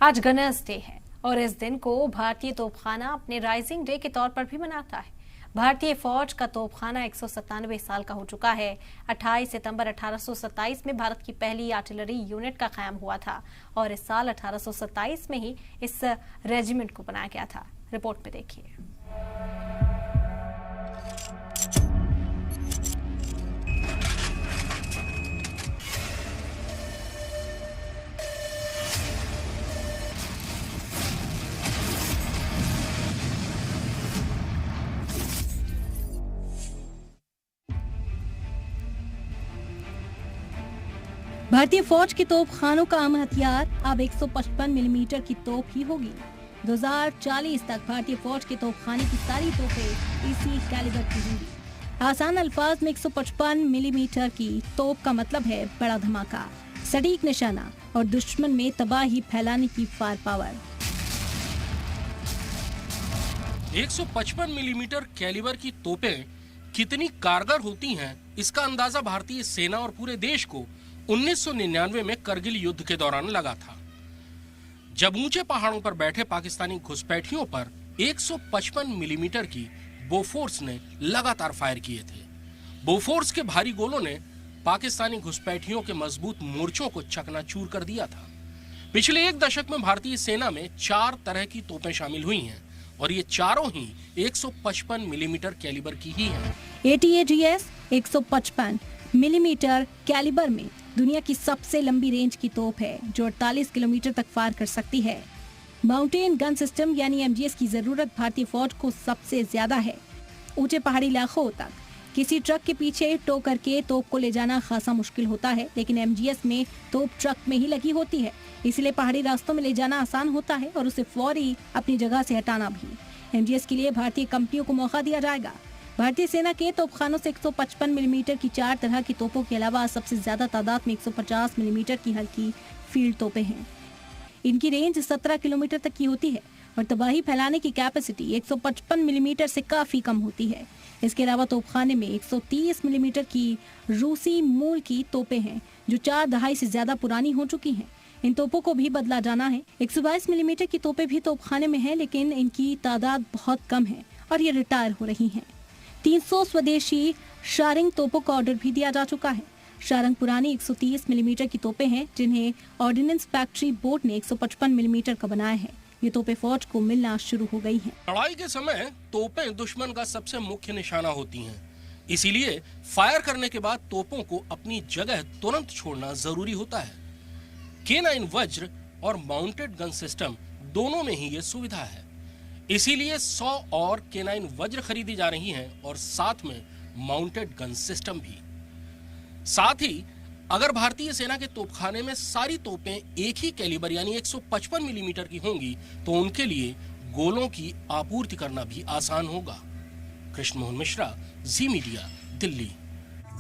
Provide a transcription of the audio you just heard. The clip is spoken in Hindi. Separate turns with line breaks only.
आज गणेश डे है और इस दिन को भारतीय तोपखाना अपने राइजिंग डे के तौर पर भी मनाता है। भारतीय फौज का तोपखाना 197 साल का हो चुका है। 28 सितंबर 1827 में भारत की पहली आर्टिलरी यूनिट का कायम हुआ था और इस साल 1827 में ही इस रेजिमेंट को बनाया गया था। रिपोर्ट में देखिए। भारतीय फौज के तोपखानों का आम हथियार अब 155 मिलीमीटर की तोप ही होगी। 2040 तक भारतीय फौज के तोपखाने की सारी तोपें इसी कैलिबर की होंगी। आसान अल्फाज में 155 मिलीमीटर की तोप का मतलब है बड़ा धमाका, सटीक निशाना और दुश्मन में तबाही फैलाने की फायर पावर।
155 मिलीमीटर कैलिबर की तोपें कितनी कारगर होती हैं, इसका अंदाजा भारतीय सेना और पूरे देश को 1999 में करगिल युद्ध के दौरान लगा था, जब ऊंचे पहाड़ों पर बैठे पाकिस्तानी घुसपैठियों पर 155 मिलीमीटर की बोफोर्स ने लगातार फायर किए थे। बोफोर्स के भारी गोलों ने पाकिस्तानी घुसपैठियों के मजबूत मोर्चों को चकनाचूर कर दिया था। पिछले एक दशक में भारतीय सेना में 4 तरह की तोपें शामिल हुई हैं और ये चारों ही 155 मिलीमीटर कैलिबर की ही हैं।
ATAGS 155 मिलीमीटर कैलिबर में दुनिया की सबसे लंबी रेंज की तोप है, जो 48 किलोमीटर तक फायर कर सकती है। माउंटेन गन सिस्टम यानी MGS की जरूरत भारतीय फौज को सबसे ज्यादा है। ऊंचे पहाड़ी इलाकों तक किसी ट्रक के पीछे टो करके तोप को ले जाना खासा मुश्किल होता है, लेकिन MGS में तोप ट्रक में ही लगी होती है, इसलिए पहाड़ी रास्तों में ले जाना आसान होता है और उसे फौरी अपनी जगह से हटाना भी। MGS के लिए भारतीय कंपनियों को मौका दिया जाएगा। भारतीय सेना के तोपखानों से 155 मिलीमीटर की 4 तरह की तोपों के अलावा सबसे ज्यादा तादाद में 150 मिलीमीटर की हल्की फील्ड तोपें हैं। इनकी रेंज 17 किलोमीटर तक की होती है और तबाही फैलाने की कैपेसिटी 155 मिलीमीटर से काफी कम होती है। इसके अलावा तोपखाने में 130 मिलीमीटर की रूसी मूल की तोपें हैं, जो 4 दहाई से ज्यादा पुरानी हो चुकी हैं। इन तोपों को भी बदला जाना है। 122 मिलीमीटर की तोपें भी तोपखाने में हैं, लेकिन इनकी तादाद बहुत कम है और ये रिटायर हो रही हैं। 300 स्वदेशी शारिंग तोपों का ऑर्डर भी दिया जा चुका है। शारंग पुरानी 130 मिलीमीटर की तोपें हैं, जिन्हें ऑर्डिनेंस फैक्ट्री बोर्ड ने 155 मिलीमीटर का बनाया है। ये तोपें फौज को मिलना शुरू हो गई हैं।
लड़ाई के समय तोपें दुश्मन का सबसे मुख्य निशाना होती हैं, इसीलिए फायर करने के बाद तोपों को अपनी जगह तुरंत छोड़ना जरूरी होता है। K9 वज्र और माउंटेड गन सिस्टम दोनों में ही ये सुविधा है, इसीलिए 100 और K9 वज्र खरीदी जा रही हैं और साथ में माउंटेड गन सिस्टम भी। साथ ही अगर भारतीय सेना के तोपखाने में सारी तोपें एक ही कैलिबर यानी 155 मिलीमीटर की होंगी तो उनके लिए गोलों की आपूर्ति करना भी आसान होगा। कृष्ण मोहन मिश्रा, जी मीडिया, दिल्ली।